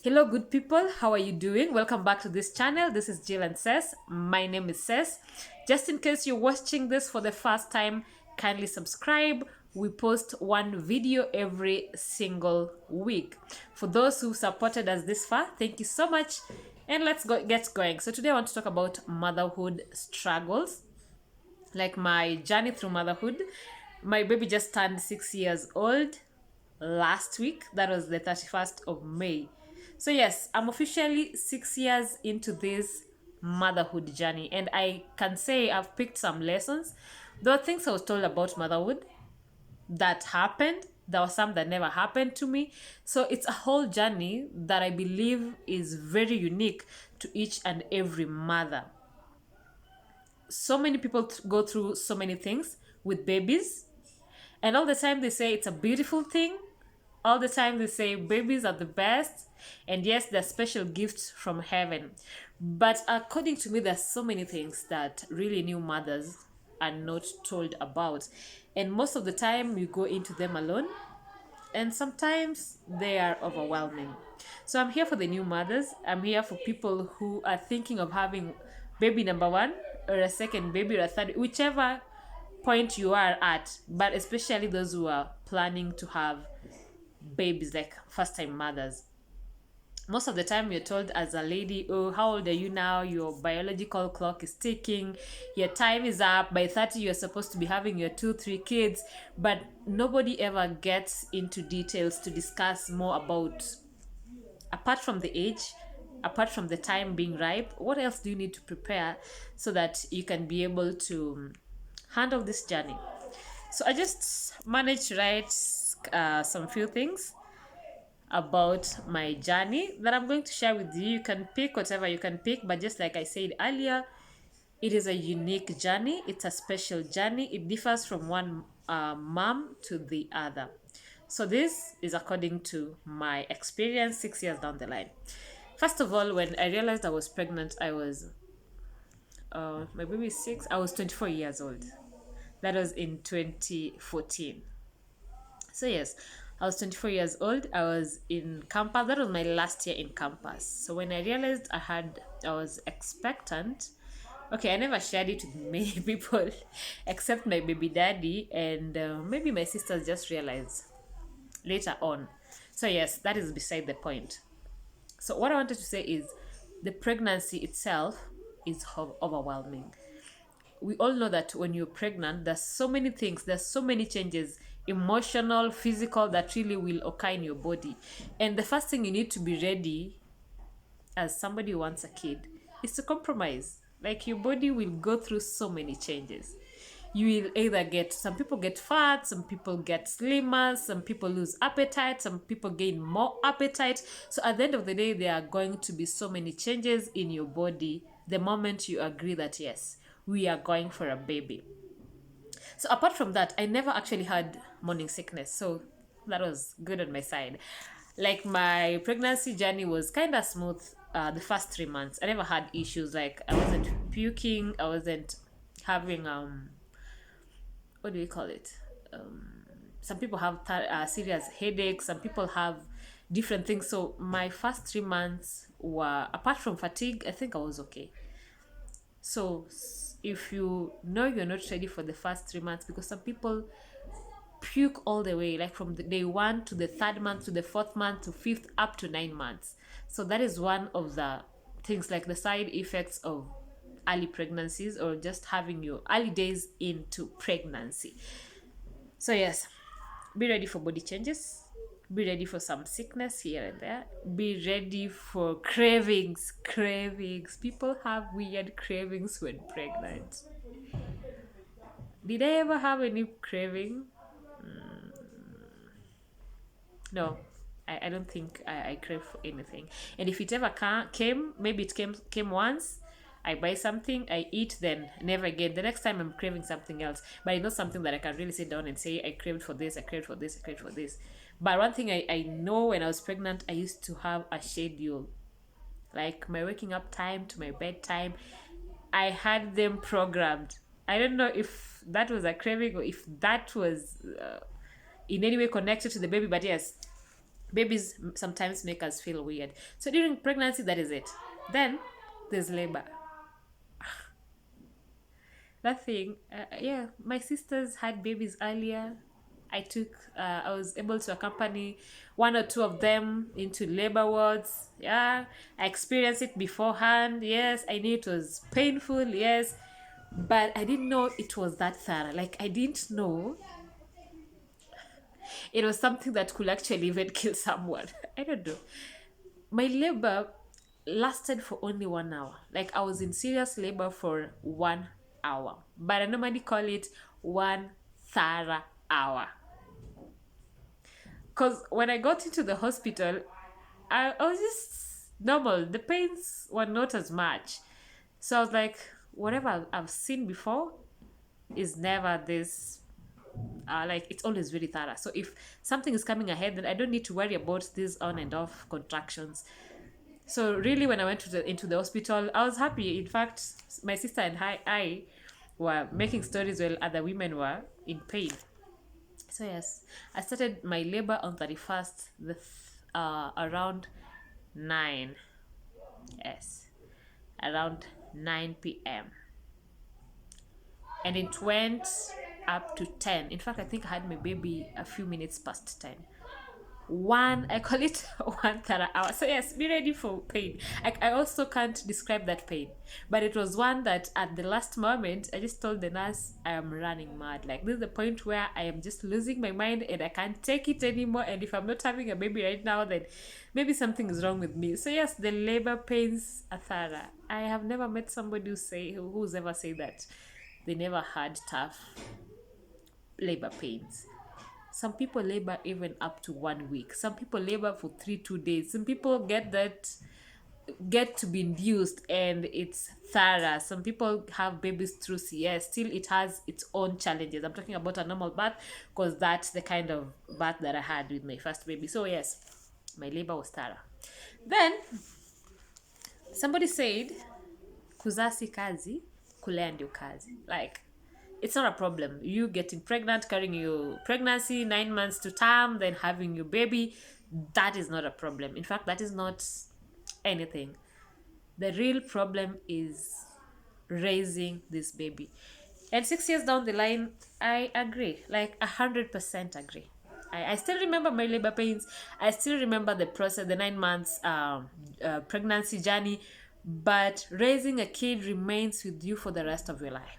Hello, good people. How are you doing? Welcome back to this channel. This is Jill and Cess. My name is Cess. Just in case you're watching this for the first time, kindly subscribe. We post one video every single week. For those who supported us this far, thank you so much. And let's get going. So today I want to talk about motherhood struggles, like my journey through motherhood. My baby just turned 6 years old last week. That was the 31st of May. So, yes, I'm officially 6 years into this motherhood journey, and I can say I've picked some lessons. There were things I was told about motherhood that happened, there were some that never happened to me. So, it's a whole journey that I believe is very unique to each and every mother. So many people go through so many things with babies, and all the time they say it's a beautiful thing. All the time they say babies are the best, and yes, they're special gifts from heaven. But according to me, there's so many things that really new mothers are not told about, and most of the time you go into them alone, and sometimes they are overwhelming. So I'm here for the new mothers. I'm here for people who are thinking of having baby number one, or a second baby, or a third, whichever point you are at, but especially those who are planning to have babies, like first time mothers. Most of the time you're told as a lady, oh, how old are you now? Your biological clock is ticking, your time is up. By 30 you're supposed to be having your 2 3 kids. But nobody ever gets into details to discuss more about, apart from the age, apart from the time being ripe, what else do you need to prepare so that you can be able to handle this journey. So I just managed to write some few things about my journey that I'm going to share with you. You can pick whatever you can pick, but just like I said earlier, it is a unique journey. It's a special journey. It differs from one mom to the other. So this is according to my experience 6 years down the line. First of all, when I realized I was pregnant, I was my baby is 6. I was 24 years old. That was in 2014. So yes, I was 24 years old. I was in campus. That was my last year in campus. So when I realized I was expectant. Okay, I never shared it with many people except my baby daddy, and maybe my sisters just realized later on. So yes, that is beside the point. So what I wanted to say is the pregnancy itself is overwhelming. We all know that when you're pregnant, there's so many things, there's so many changes, emotional, physical, that really will occur in your body. And the first thing you need to be ready as somebody who wants a kid is to compromise. Like, your body will go through so many changes. You will either get, some people get fat, some people get slimmer, some people lose appetite, some people gain more appetite. So at the end of the day, there are going to be so many changes in your body the moment you agree that yes, we are going for a baby. So apart from that, I never actually had morning sickness. So that was good on my side. Like, my pregnancy journey was kind of smooth the first 3 months. I never had issues. Like, I wasn't puking. I wasn't having what do you call it? Some people have serious headaches. Some people have different things. So my first 3 months were, apart from fatigue, I think I was okay. So if you know you're not ready for the first 3 months, because some people puke all the way, like from the day one to the third month to the fourth month to fifth up to 9 months. So that is one of the things, like the side effects of early pregnancies, or just having your early days into pregnancy. So yes, be ready for body changes. Be ready for some sickness here and there. Be ready for cravings. Cravings. People have weird cravings when pregnant. Did I ever have any craving? No, I don't think I crave for anything. And if it ever came, maybe it came once. I buy something, I eat, then never again. The next time I'm craving something else. But it's not something that I can really sit down and say, I craved for this, I craved for this, I craved for this. But one thing I know, when I was pregnant, I used to have a schedule. Like, my waking up time to my bedtime, I had them programmed. I don't know if that was a craving, or if that was in any way connected to the baby, but yes, Babies sometimes make us feel weird. So during pregnancy, that is it. Then there's labor. That thing, yeah, my sisters had babies earlier. I was able to accompany one or two of them into labor wards. Yeah, I experienced it beforehand. Yes, I knew it was painful. Yes, but I didn't know it was that thorough. Like, I didn't know it was something that could actually even kill someone. I don't know. My labor lasted for only 1 hour. Like, I was in serious labor for 1 hour, but I normally call it one thorough hour. Because when I got into the hospital, I was just normal. The pains were not as much. So I was like, whatever I've seen before is never this. Like, it's always very thorough. So if something is coming ahead, then I don't need to worry about these on and off contractions. So really, when I went into the hospital, I was happy. In fact, my sister and I were making stories while other women were in pain. So yes, I started my labor on 31st, around 9. Yes, around 9 p.m. And it went up to 10. In fact, I think I had my baby a few minutes past 10. One, I call it 1 hour. So yes, be ready for pain. I also can't describe that pain, but it was one that at the last moment I just told the nurse I am running mad. Like, this is the point where I am just losing my mind and I can't take it anymore, and if I'm not having a baby right now, then maybe something is wrong with me. So yes, the labor pains are thorough. I have never met somebody who's ever said that they never had tough labor pains. Some people labor even up to 1 week. Some people labor for 2 days. Some people get to be induced and it's thorough. Some people have babies through CS. Still, it has its own challenges. I'm talking about a normal birth because that's the kind of birth that I had with my first baby. So yes, my labor was thorough. Then somebody said, kuzaa si kazi, kulea ndio kazi. Like, it's not a problem. You getting pregnant, carrying your pregnancy 9 months to term, then having your baby, that is not a problem. In fact, that is not anything. The real problem is raising this baby. And 6 years down the line, I agree, like 100% agree. I still remember my labor pains. I still remember the process, the 9 months pregnancy journey. But raising a kid remains with you for the rest of your life.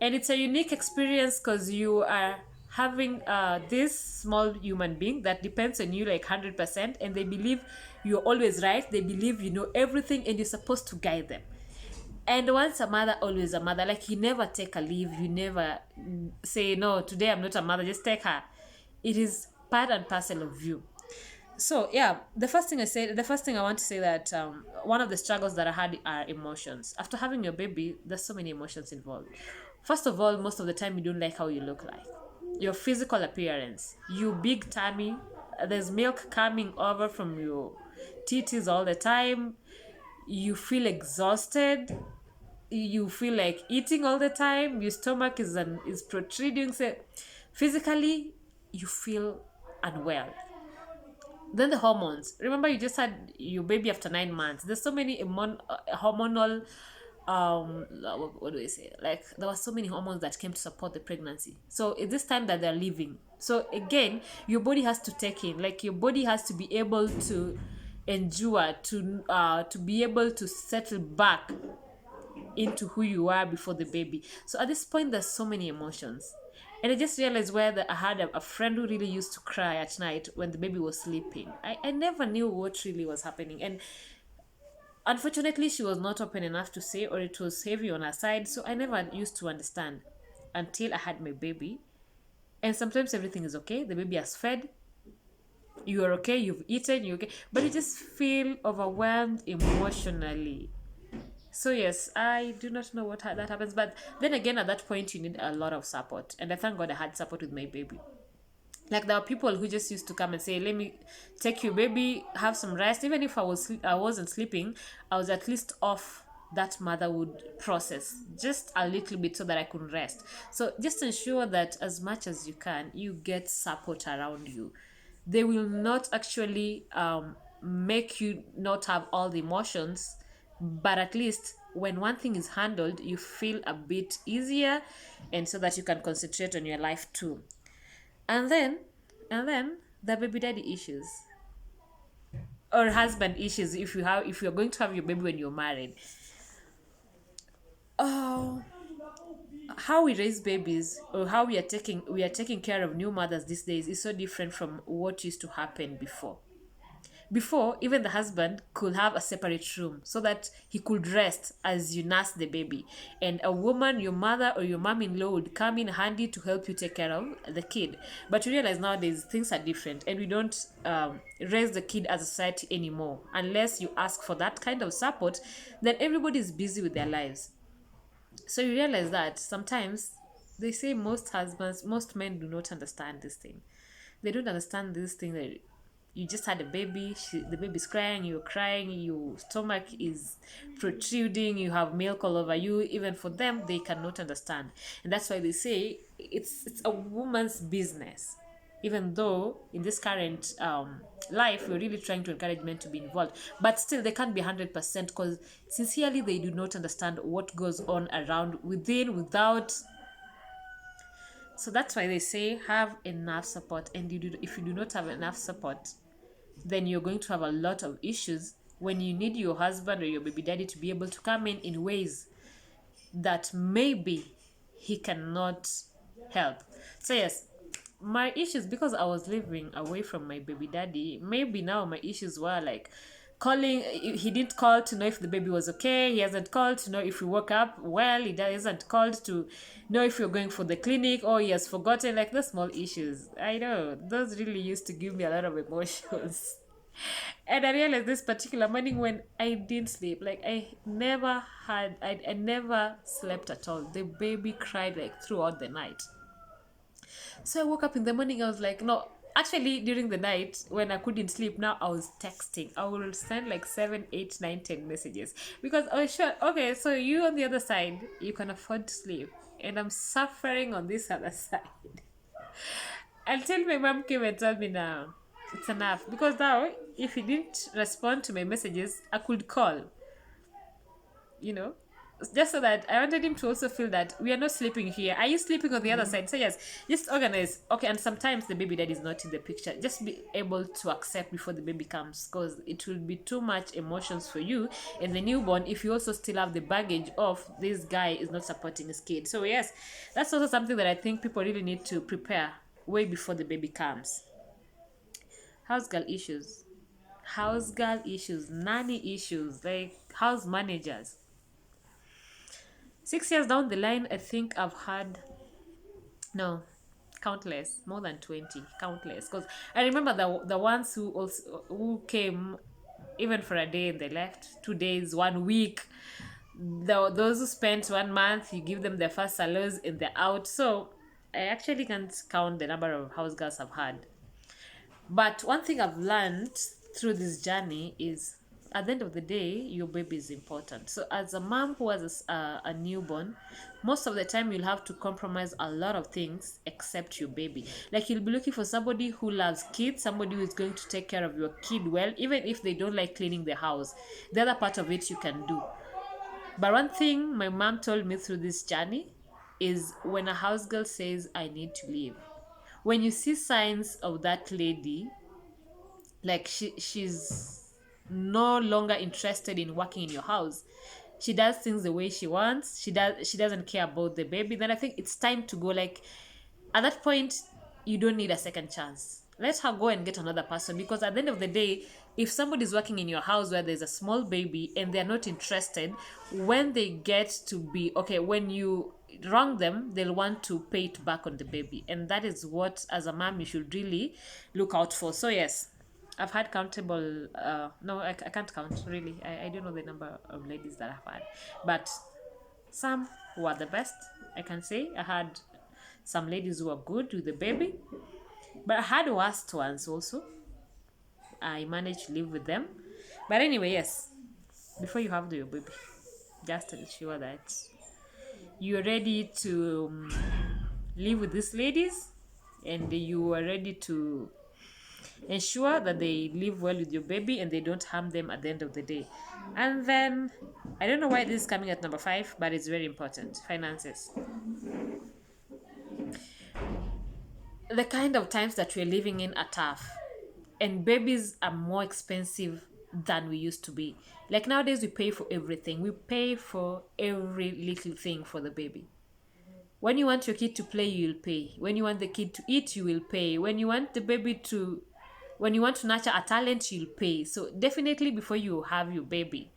And it's a unique experience because you are having this small human being that depends on you like 100%, and they believe you're always right. They believe you know everything and you're supposed to guide them. And once a mother, always a mother. Like, you never take a leave. You never say, no, today I'm not a mother, just take her. It is part and parcel of you. So yeah, the first thing I want to say that one of the struggles that I had are emotions. After having your baby, there's so many emotions involved. First of all, most of the time you don't like how you look like. Your physical appearance, you big tummy, there's milk coming over from your titties all the time. You feel exhausted. You feel like eating all the time. Your stomach is protruding. So physically, you feel unwell. Then the hormones. Remember, you just had your baby after 9 months. There's so many hormonal, what do I say? Like, there were so many hormones that came to support the pregnancy. So it's this time that they're leaving. So again, your body has to take in. Like, your body has to be able to endure, to be able to settle back into who you are before the baby. So at this point, there's so many emotions. And I just realized I had a friend who really used to cry at night when the baby was sleeping. I never knew what really was happening. And unfortunately, she was not open enough to say, or it was heavy on her side. So I never used to understand until I had my baby. And sometimes everything is okay. The baby has fed. You are okay. You've eaten. You're okay. But you just feel overwhelmed emotionally. So yes, I do not know that happens, but then again, at that point, you need a lot of support, and I thank God I had support with my baby. Like, there are people who just used to come and say, "Let me take you, baby, have some rest." Even if I wasn't sleeping, I was at least off that motherhood process just a little bit so that I could rest. So just ensure that as much as you can, you get support around you. they will not actually make you not have all the emotions, but at least when one thing is handled, you feel a bit easier, and so that you can concentrate on your life too. And then, the baby daddy issues or husband issues, if you're going to have your baby when you're married. Oh, how we raise babies, or how we are taking care of new mothers these days, is so different from what used to happen before. Before, even the husband could have a separate room so that he could rest as you nurse the baby. And a woman, your mother or your mom in law, would come in handy to help you take care of the kid. But you realize nowadays things are different, and we don't raise the kid as a society anymore. Unless you ask for that kind of support, then everybody is busy with their lives. So you realize that sometimes they say most men do not understand this thing. They don't understand this thing that you just had a baby, the baby's crying, you're crying, your stomach is protruding, you have milk all over you. Even for them, they cannot understand. And that's why they say it's a woman's business. Even though in this current life, we're really trying to encourage men to be involved, but still they can't be 100% because sincerely they do not understand what goes on around, within, without. So that's why they say have enough support. And if you do not have enough support, then you're going to have a lot of issues when you need your husband or your baby daddy to be able to come in ways that maybe he cannot help. So yes, my issues, because I was living away from my baby daddy, maybe now my issues were like calling. He didn't call to know if the baby was okay. He hasn't called to know if we woke up well. He hasn't called to know if you're going for the clinic, or he has forgotten, like the small issues. I know those really used to give me a lot of emotions. And I realized this particular morning when I didn't sleep, like I never slept at all. The baby cried like throughout the night. So I woke up in the morning, I was like, no, actually during the night when I couldn't sleep, now I was texting. I will send like 7, 8, 9, 10 messages because I was sure, okay, so you on the other side, you can afford to sleep. And I'm suffering on this other side. Until my mom came and told me now, it's enough. Because now, if he didn't respond to my messages, I could call, you know, just so that I wanted him to also feel that we are not sleeping here. Are you sleeping on the other side? So yes, just organize. Okay, and sometimes the baby dad is not in the picture. Just be able to accept before the baby comes, because it will be too much emotions for you and the newborn if you also still have the baggage of this guy is not supporting his kid. So yes, that's also something that I think people really need to prepare way before the baby comes. House girl issues. House girl issues, nanny issues, like house managers. 6 years down the line, I think I've had, no, countless, more than 20, countless. Because I remember the ones who came even for a day and they left, 2 days, 1 week. Those who spent 1 month, you give them their first salaries and they're out. So I actually can't count the number of house girls I've had. But one thing I've learned through this journey is at the end of the day, your baby is important. So, as a mom who has a newborn, most of the time you'll have to compromise a lot of things except your baby. Like, you'll be looking for somebody who loves kids, somebody who is going to take care of your kid well, even if they don't like cleaning the house. The other part of it you can do. But one thing my mom told me through this journey is when a house girl says, I need to leave, when you see signs of that lady, like she's no longer interested in working in your house, she does things the way she wants, she doesn't care about the baby, then I think it's time to go. Like, at that point, you don't need a second chance. Let her go and get another person, because at the end of the day, if somebody's working in your house where there's a small baby and they're not interested, when they get to be okay, when you wrong them, they'll want to pay it back on the baby. And that is what, as a mom, you should really look out for. So yes, I've had countable, no, I can't count really. I don't know the number of ladies that I've had, but some were the best, I can say. I had some ladies who were good with the baby, but I had worst ones also. I managed to live with them. But anyway, yes, before you have your baby, just ensure that you're ready to live with these ladies, and you are ready to Ensure that they live well with your baby and they don't harm them at the end of the day. And then, I don't know why this is coming at number 5, but it's very important: finances. The kind of times that we're living in are tough, and babies are more expensive than we used to be. Like nowadays, we pay for everything, we pay for every little thing for the baby. When you want your kid to play, you'll pay. When you want the kid to eat, you will pay. When you want to nurture a talent, you'll pay. So definitely before you have your baby,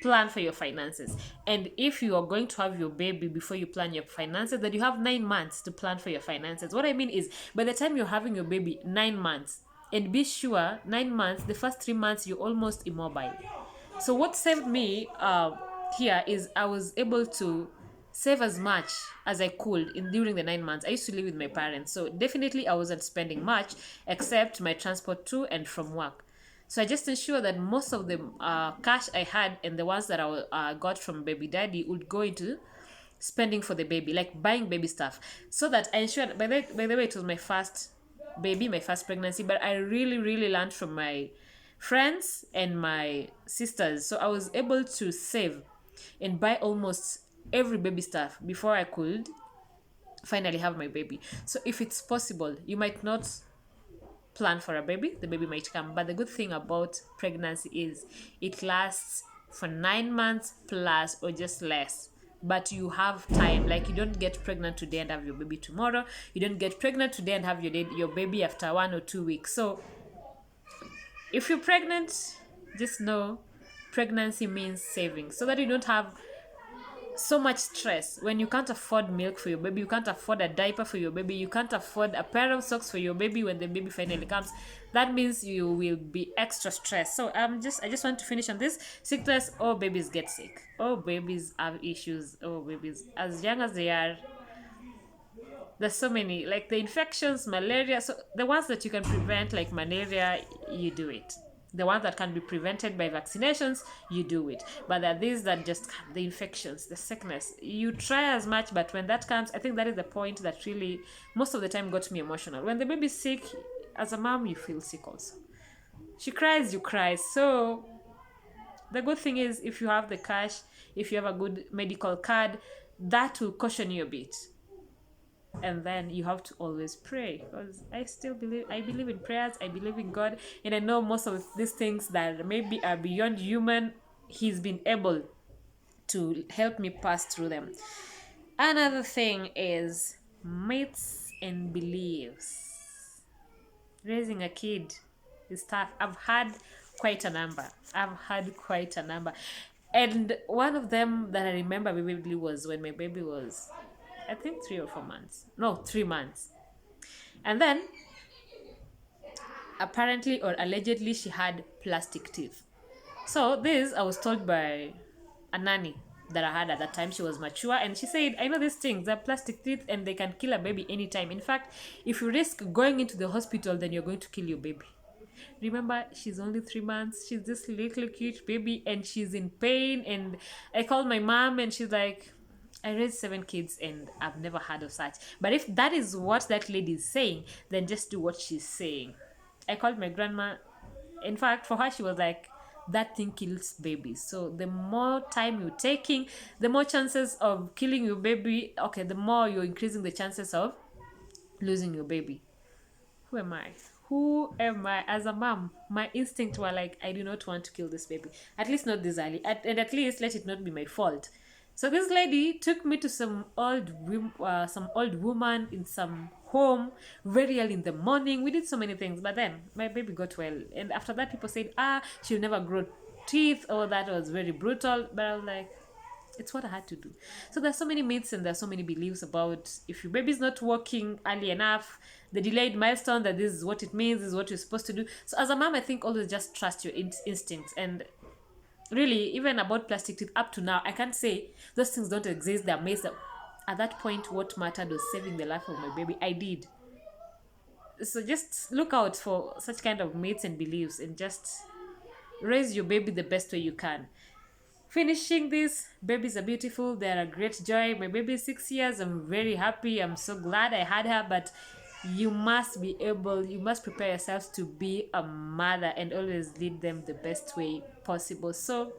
plan for your finances. And if you are going to have your baby before you plan your finances, then you have 9 months to plan for your finances. What I mean is, by the time you're having your baby, 9 months, and be sure 9 months, the first 3 months, you're almost immobile. So what saved me here is I was able to save as much as I could in during the 9 months. I used to live with my parents, so definitely I wasn't spending much except my transport to and from work. So I just ensured that most of the cash I had and the ones that I got from baby daddy would go into spending for the baby, like buying baby stuff. So that I ensured, by the way, it was my first baby, my first pregnancy, but I really, really learned from my friends and my sisters. So I was able to save and buy almost every baby stuff before I could finally have my baby. So if it's possible, you might not plan for a baby, the baby might come. But the good thing about pregnancy is it lasts for 9 months plus or just less. But you have time. Like, you don't get pregnant today and have your baby tomorrow. You don't get pregnant today and have your baby after 1 or 2 weeks. So if you're pregnant, just know pregnancy means saving, so that you don't have so much stress when you can't afford milk for your baby, you can't afford a diaper for your baby, you can't afford a pair of socks for your baby when the baby finally comes. That means you will be extra stressed. So I just want to finish on this: sickness. Oh, babies get sick. Oh, babies have issues. Oh, babies, as young as they are, there's so many, like the infections, malaria. So the ones that you can prevent, like malaria, you do it. The ones that can be prevented by vaccinations, you do it. But there are these that just come, the infections, the sickness, you try as much, but when that comes, I think that is the point that really most of the time got me emotional. When the baby's sick, as a mom, you feel sick also. She cries, you cry. So the good thing is, if you have the cash, if you have a good medical card, that will caution you a bit. And then you have to always pray, because I believe in prayers, I believe in God, and I know most of these things that maybe are beyond human, he's been able to help me pass through them. Another thing is myths and beliefs. Raising a kid is tough. I've had quite a number. And one of them that I remember vividly was when my baby was, I think, 3 or 4 months. No, 3 months. And then, apparently or allegedly, she had plastic teeth. So, this I was told by a nanny that I had at that time. She was mature and she said, I know these things, they're plastic teeth and they can kill a baby anytime. In fact, if you risk going into the hospital, then you're going to kill your baby. Remember, she's only 3 months. She's this little cute baby and she's in pain. And I called my mom and she's like, I raised 7 kids and I've never heard of such. But if that is what that lady is saying, then just do what she's saying. I called my grandma. In fact, for her, she was like, that thing kills babies. So the more time you're taking, the more chances of killing your baby. Okay, the more you're increasing the chances of losing your baby. Who am I? Who am I? As a mom, my instinct were like, I do not want to kill this baby. At least not this early. And at least let it not be my fault. So this lady took me to some old woman in some home very early in the morning. We did so many things, but then my baby got well. And after that, people said, she'll never grow teeth. Oh, that was very brutal. But I was like, it's what I had to do. So there's so many myths and there's so many beliefs about if your baby's not walking early enough, the delayed milestone, that this is what it means, this is what you're supposed to do. So as a mom, I think always just trust your instincts. And really, even about plastic teeth, up to now, I can't say those things don't exist. They're amazing. At that point, what mattered was saving the life of my baby. I did. So just look out for such kind of myths and beliefs and just raise your baby the best way you can. Finishing this, babies are beautiful, they're a great joy. My baby is 6 years, I'm very happy, I'm so glad I had her. But you must prepare yourselves to be a mother and always lead them the best way possible. So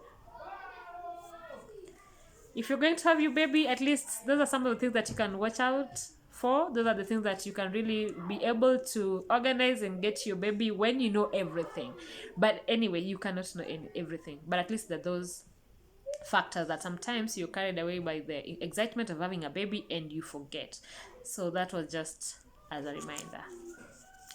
if you're going to have your baby, at least those are some of the things that you can watch out for. Those are the things that you can really be able to organize and get your baby when you know everything. But anyway, you cannot know everything, but at least that those factors that sometimes you're carried away by the excitement of having a baby and you forget. So that was just as a reminder.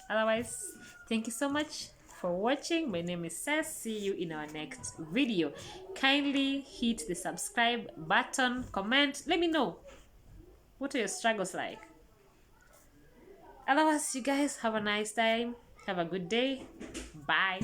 Otherwise, thank you so much for watching. My name is Sess. See you in our next video. Kindly hit the subscribe button, comment, let me know what are your struggles like. Otherwise, you guys have a nice time, have a good day, bye.